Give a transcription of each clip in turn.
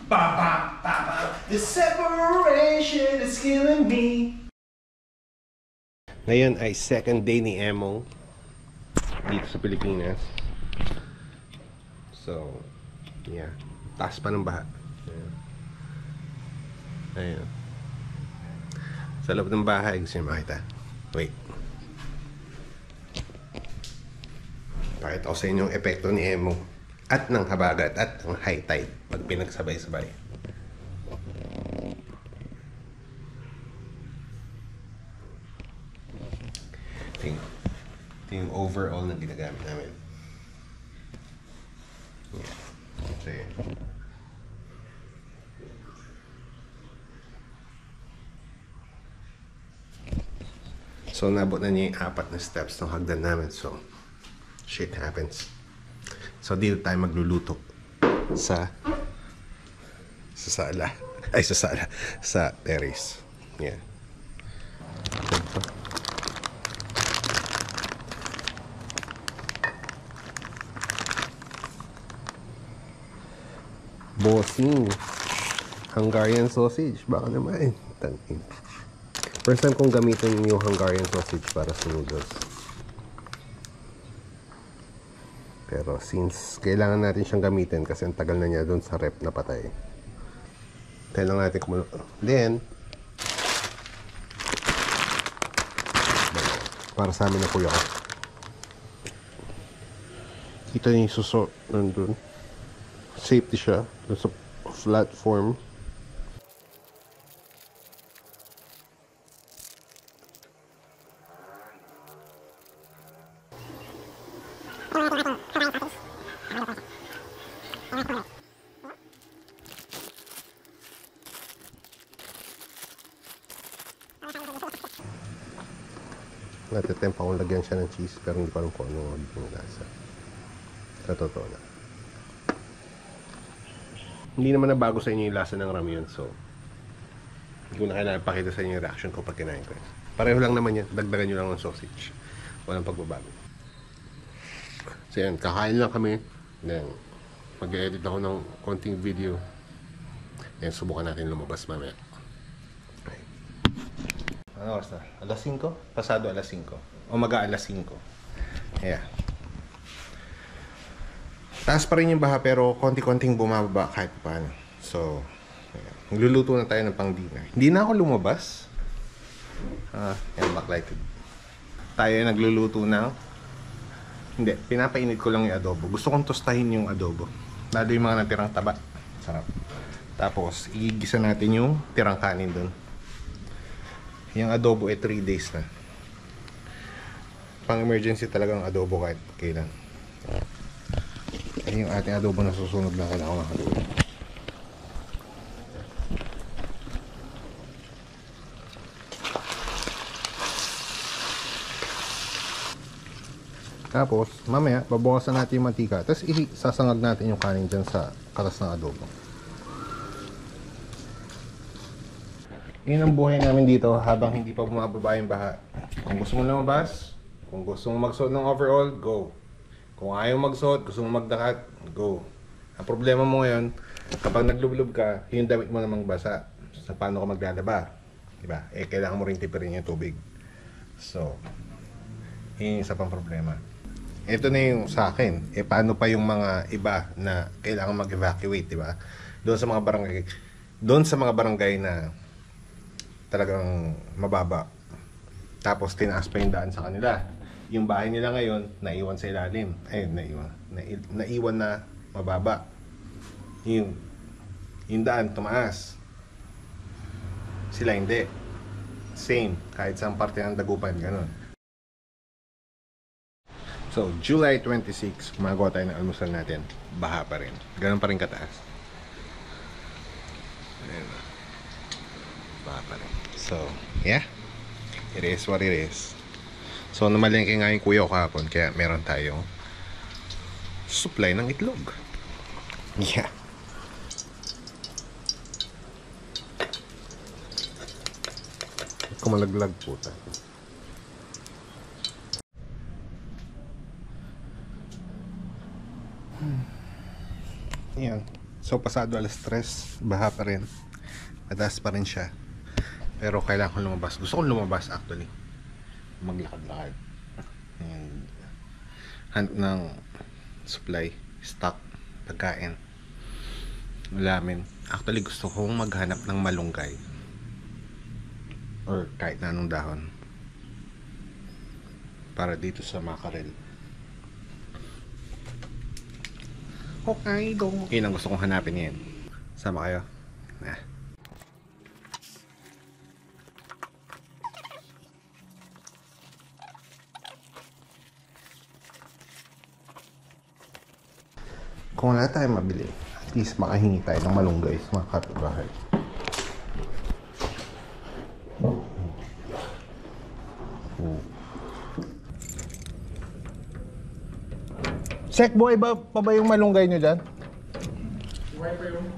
Ba ba ba ba. The separation is killing me. Ngayon ay second day ni Emong dito sa Pilipinas. So, yeah. Taas pa ng baha. Ayan. Sa loob ng bahay, gusto nyo makita. Wait. Pakita ko sa inyo yung epekto ni Emong at ng habagat at ng high tide pag pinagsabay-sabay. Ito yung overall na ginagamit namin. Yeah. So, yeah. So, nabot na niya yung 4 na steps ng hagdan namin. So, shit happens. So, dito tayo magluluto sa sala. Ay, sa sala. Sa terrace. Yeah. Ito. Bossing. Hungarian sausage. Baka naman. Tangin. First time kong gamitin yung Hungarian sausage para sa noodles. Pero since kailangan natin siyang gamitin kasi ang tagal na niya doon sa rep na patay. Kailangan natin kumulo. Then, para sa amin na kuya ko. Kita niyo yung suso nandun. Safety siya. Doon sa platform. Natitempa akong lagyan siya ng cheese pero hindi ko alam kung ano magiging lasa. Sa totoo na. Hindi naman na bago sa inyo yung lasa ng ramyun, so hindi ko na kailangan pakita sa inyo yung reaction ko pag kinain ko. Pareho lang naman yan. Dagdagan nyo lang ng sausage. Walang pagbabago. So yan, kakain lang kami. Then, mag-edit ako ng konting video. Then, subukan natin lumabas mamaya. Okay. Ano oras na? Alas 5? Pasado alas 5. O mag-aalas 5. Yeah. Taas pa rin yung baha pero konti-konting bumababa kahit paano. So, yeah. Nagluluto na tayo ng pang-dinner. Hindi na ako lumabas. Yan, backlighted. Tayo nagluluto na. Hindi, pinapainit ko lang yung adobo. Gusto kong tostahin yung adobo. Lalo yung mga natirang taba. Sarap. Tapos, igigisa natin yung tirang kanin dun. Yung adobo 3 days na. Pang emergency talagang adobo kahit kailan. Yung ating adobo na susunod na kailangan makaluto. Tapos, mamaya, babawasan natin yung mantika. Tapos, isasangag natin yung kanin dyan sa katas ng adobo. Yun ang buhay namin dito habang hindi pa bumababa yung baha. Kung gusto mo lumabas, kung gusto mo magsuot ng overall, go. Kung ayaw magsuot, gusto mo magdakat, go. Ang problema mo ngayon, kapag naglublob ka, yung damit mo namang basa. Sa paano ka maglalaba? Diba? Kailangan mo rin tipirin yung tubig. So, yun yung isa pang problema. Ito na yung sa akin. Paano pa yung mga iba na kailangan mag-evacuate, diba? Doon sa mga barangay na talagang mababa. Tapos tinaas pa yung daan sa kanila. Yung bahay nila ngayon, naiwan sa ilalim. Ay, naiwan na mababa. Yung daan, tumaas. Sila hindi. Same. Kahit saan parte ng Dagupan, ganun. So, July 26, gumagawa tayo ng almusal natin. Baha pa rin. Ganun pa rin kataas. Ayan. Baha pa rin. So, yeah. It is what it is. So, namalengke nga yung kuya ko kahapon, kaya meron tayong supply ng itlog. Yeah. Kumalaglag po tayo. Yan. So pasado alas 3, baha pa rin. Mataas pa rin siya. Pero kailangan ko lumabas. Gusto kong lumabas actually. Maglakad-lakad. And hunt ng supply, stock, pagkain. Ulamin. Actually gusto kong maghanap ng malunggay. Or kahit na anong dahon. Para dito sa Mackerel. Hokkaido. Yun ang gusto kong hanapin yan. Sama kayo? Nah. Kung wala tayong mabili, at least makahingi tayo ng malunggay sa mga kapitbahay. Check boy, ba yung malunggay nyo dyan?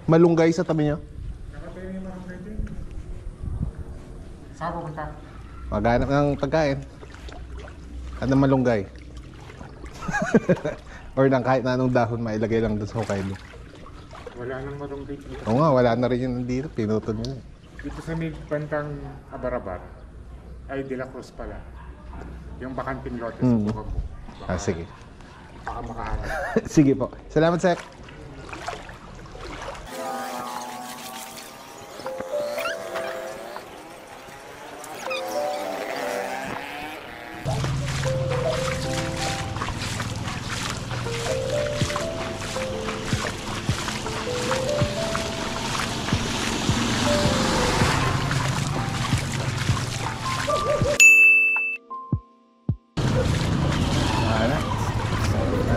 Malunggay sa tabi nyo? Nakatayo yung malunggay din. Saan pupunta? Maghanap ng pagkain. At ng malunggay. Or ng kahit na anong dahon, mailagay lang doon sa Hokkaido. Wala nang malunggay dito. Oo nga, wala na rin yun nandito. Pinutol nyo na. Dito sa may bantang Abarabar, ay De La Cruz pala. Yung bakanting lote sa buka mo. Sige. Baka makahanap. Sige po. Salamat, Sek.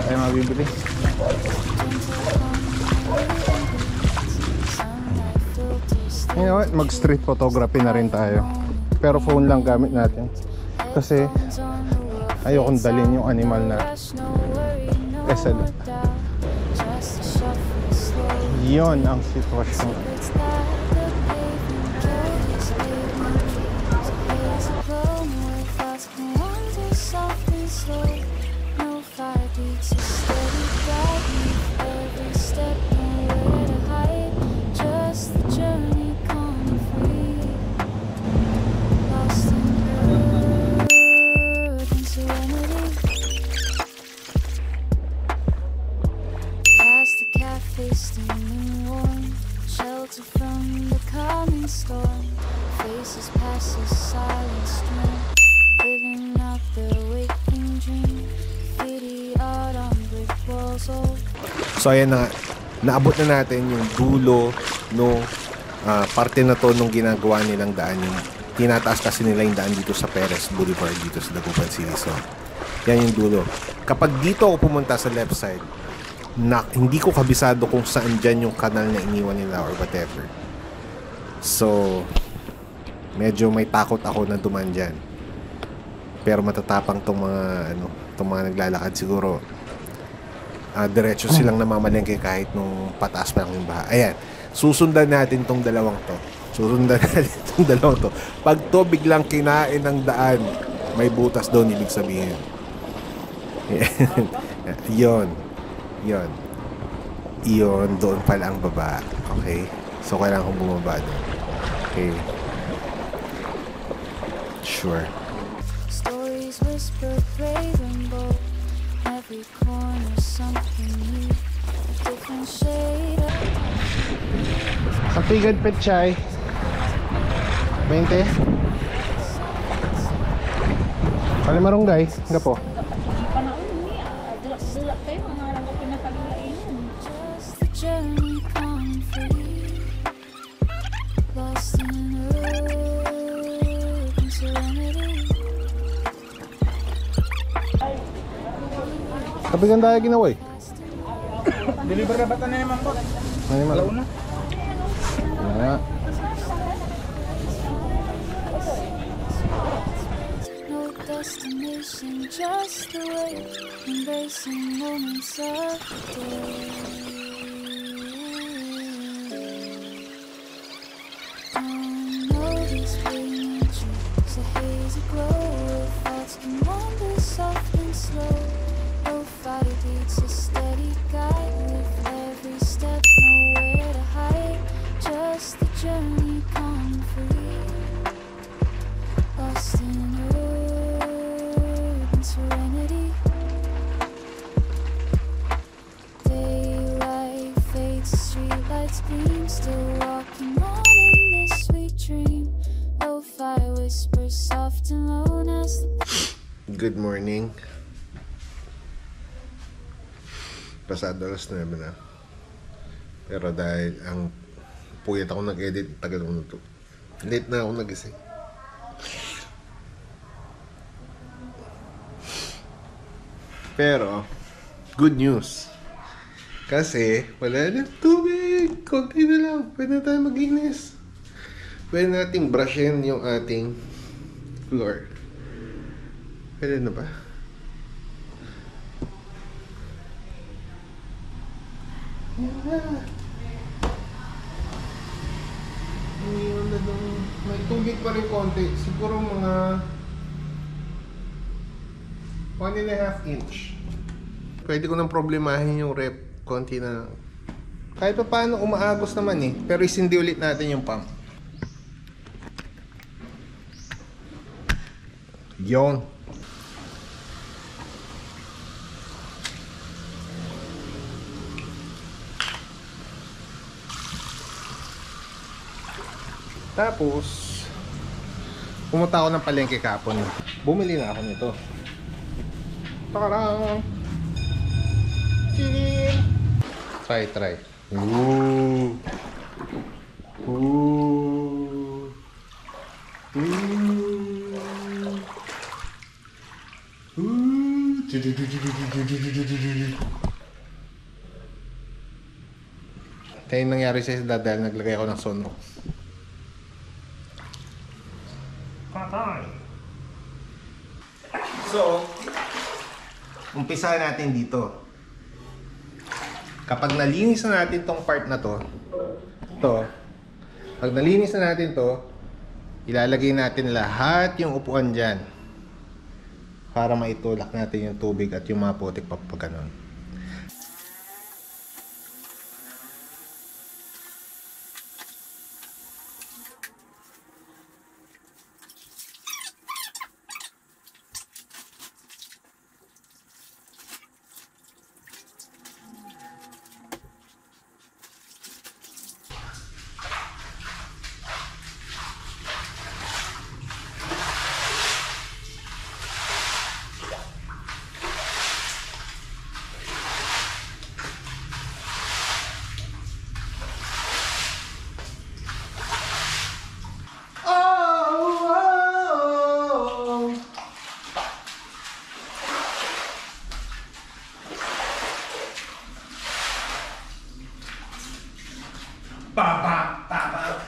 Ay, mabibili. You know what? Mag-street photography na rin tayo. Pero phone lang gamit natin. Kasi ayokong dalhin yung animal na SL. Yon ang sitwasyon. So ayan na, naabot na natin yung dulo no parte na to nung ginagawa nilang daan, yung tinataas kasi nila yung daan dito sa Perez Boulevard dito sa Dagupan City. So yan yung dulo. Kapag dito ako pumunta sa left side, hindi ko kabisado kung saan dyan yung kanal na iniwan nila or whatever. So medyo may takot ako na duman dyan. Pero matatapang tong mga naglalakad siguro. Diretso silang namamalengke kahit nung pataas pa lang yung baha. Ayan, susundan natin tong dalawang to. Pag to biglang kinain ng daan, may butas doon, ibig sabihin. Yon, doon pala ang baba. Okay, so kailangan kong bumaba doon. Okay, sure. Stories whisper brave and bold. Every corner something new, a different shade of... Sapigan Petchay 20 Palimarunggay, nga po. Tapi kan tayo ginawa eh. Deliver na bata na naman po. Alaw na. Nga. No destination, just the way, embracing moments of the day. I know these fleeting dreams, a hazy glow of thoughts can wander soft and slow. No fire beats a steady guide with every step, nowhere. lights gleam, still walking on in this sweet dream. Lo-fi whispers soft and low as Good morning. Pasado alas 9 na. Pero dahil ang puyat ako nag-edit, tagal ko na to. Late na ako nagising. Pero, good news. Kasi, wala na tubig. Konti na lang. Pwede na tayo maglinis. Pwede nating brushin yung ating floor. Pwede na ba? May tubig pa rin konti. Siguro mga 1.5 inch. Pwede ko nang problemahin yung rep. Konti na. Kahit pa paano umaagos naman eh. Pero isindi ulit natin yung pump. Yon. Tapos, pumunta ako ng palengke kapon. Bumili na ako nito. Tarang! Ching! Try. Ooh! Ooh! Ooh! Ooh! Kaya yung nangyari sa isda dahil naglagay ako ng sono. So, umpisa natin dito. Kapag nalinis na natin tong part na to, pag nalinis na natin to, ilalagay natin lahat yung upuan dyan para maitulak natin yung tubig at yung mga putik pa ganun.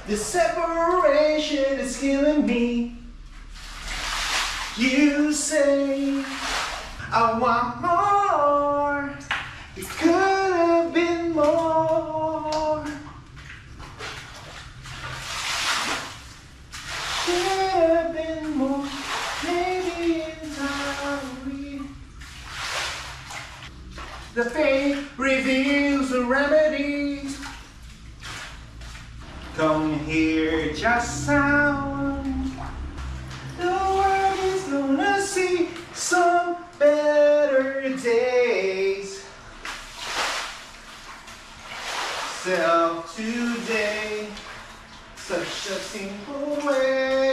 The separation is killing me. You say I want more. It could have been more. Could have been more. Maybe in time the fate reveals the remedies. Come here, just sound. The world is gonna see some better days. So today, such a simple way.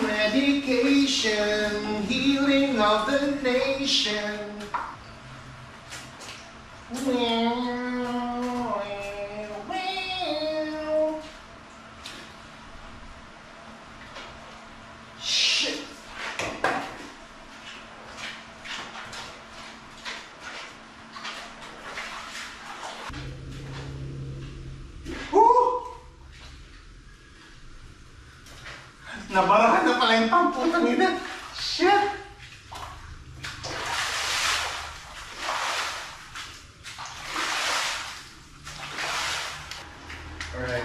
Medication, healing of the nation. Shit. Nabarahan na pala yung pamputang ina. Shit! Alright.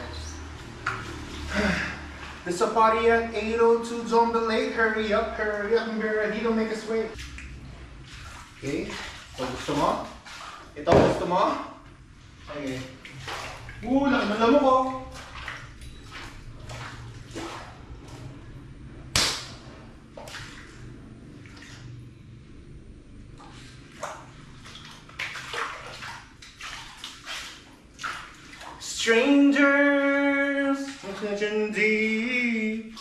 There's a party at 8:02 Zombie Lake. Hurry up and be ready to make us wait. Okay? So gusto mo? Ito ang gusto mo? Okay. Laki ng lamok ko. Strangers, deep.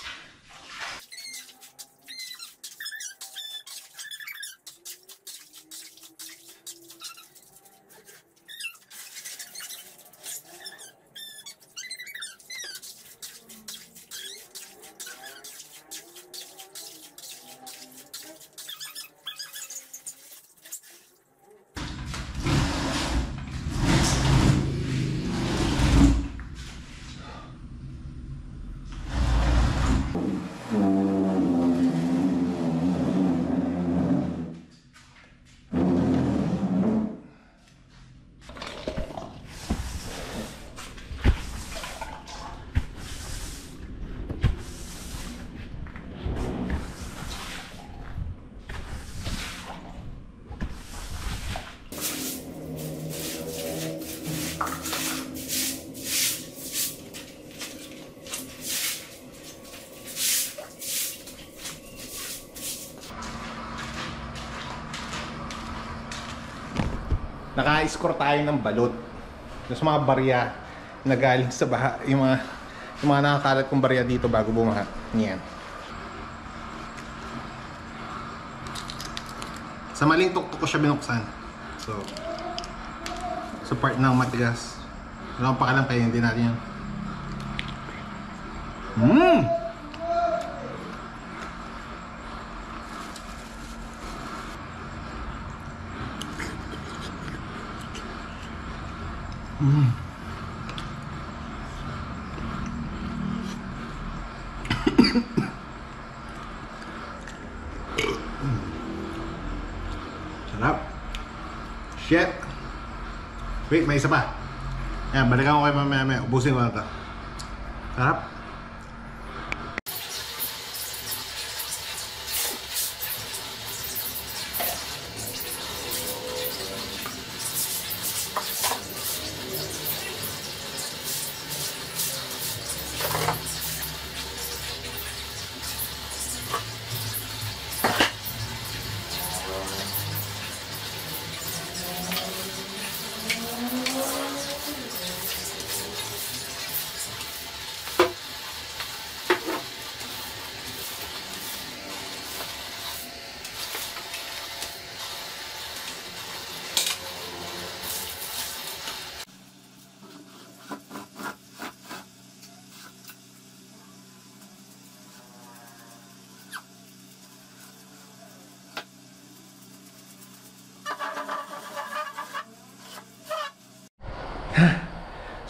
Naka-score tayo ng balot. Yung mga barya na galing sa baha, yung mga nakakalat kong barya dito bago bumaha. Yan. Sa maling tuktok ko siya binuksan. So, sa part ng matigas. Wala akong pakalam kayo, hindi natin yan. Sarap. Shit. Wait, may isa pa. Ayan, balikan ko kayo mamaya. Ubusin ko na ito. Sarap.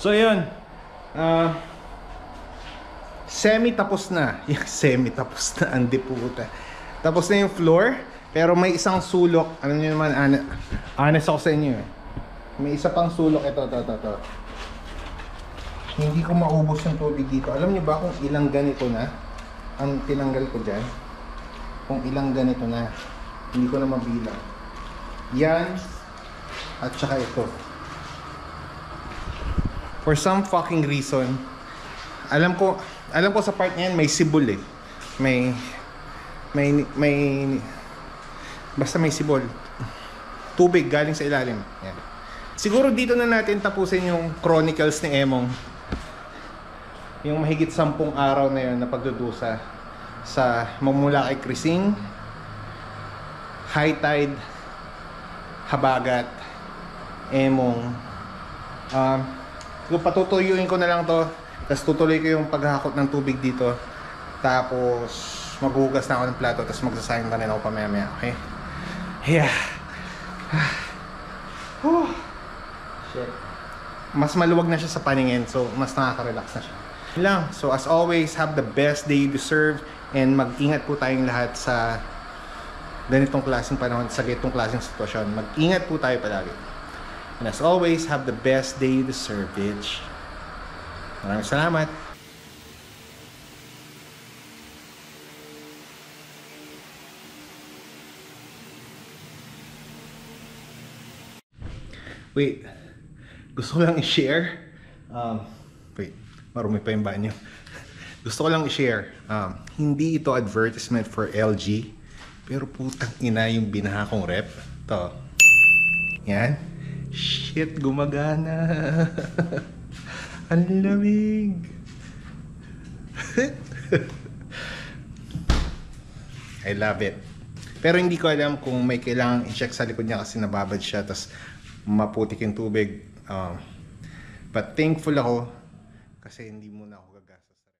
So yun, semi-tapos na. Yung semi-tapos na, andi puta. Tapos na yung floor, pero may isang sulok. Alam niyo naman, honest ako sa inyo eh. May isa pang sulok, ito. Hindi ko maubos yung tubig dito. Alam niyo ba kung ilang ganito na ang tinanggal ko dyan? Kung ilang ganito na, hindi ko na mabilang. Yan, at saka ito. For some fucking reason, alam ko sa part niyan may sibol eh. Basta may sibol. Tubig galing sa ilalim. Yan. Siguro dito na natin tapusin yung chronicles ni Emong. Yung mahigit 10 araw na yun na pagdudusa sa magmula kay Krising, High Tide, Habagat, Emong. So, patutuyuin ko na lang to. Tapos tutuloy ko yung paghakot ng tubig dito. Tapos maghugas na ako ng plato. Tapos magsasayang ka rin ako pamaya-maya. Okay? Yeah. Shit. Mas maluwag na siya sa paningin. So mas nakaka-relax na siya. Yun lang. So as always, have the best day you deserve. And mag-ingat po tayong lahat sa ganitong klaseng panahon. Sa ganitong klaseng sitwasyon. Mag-ingat po tayo palagi. And as always, have the best day you deserve, bitch. Maraming salamat. Wait, gusto ko lang i-share. Wait, marumi pa yung banyo. Gusto ko lang i-share. Hindi ito advertisement for LG. Pero putang ina yung binaha kong rep. Ito. Yan. Shit, gumagana. Ang lamig. I love it. Pero hindi ko alam kung may kailangan i-check sa likod niya kasi nababad siya tas maputik yung tubig. But thankful ako kasi hindi muna ako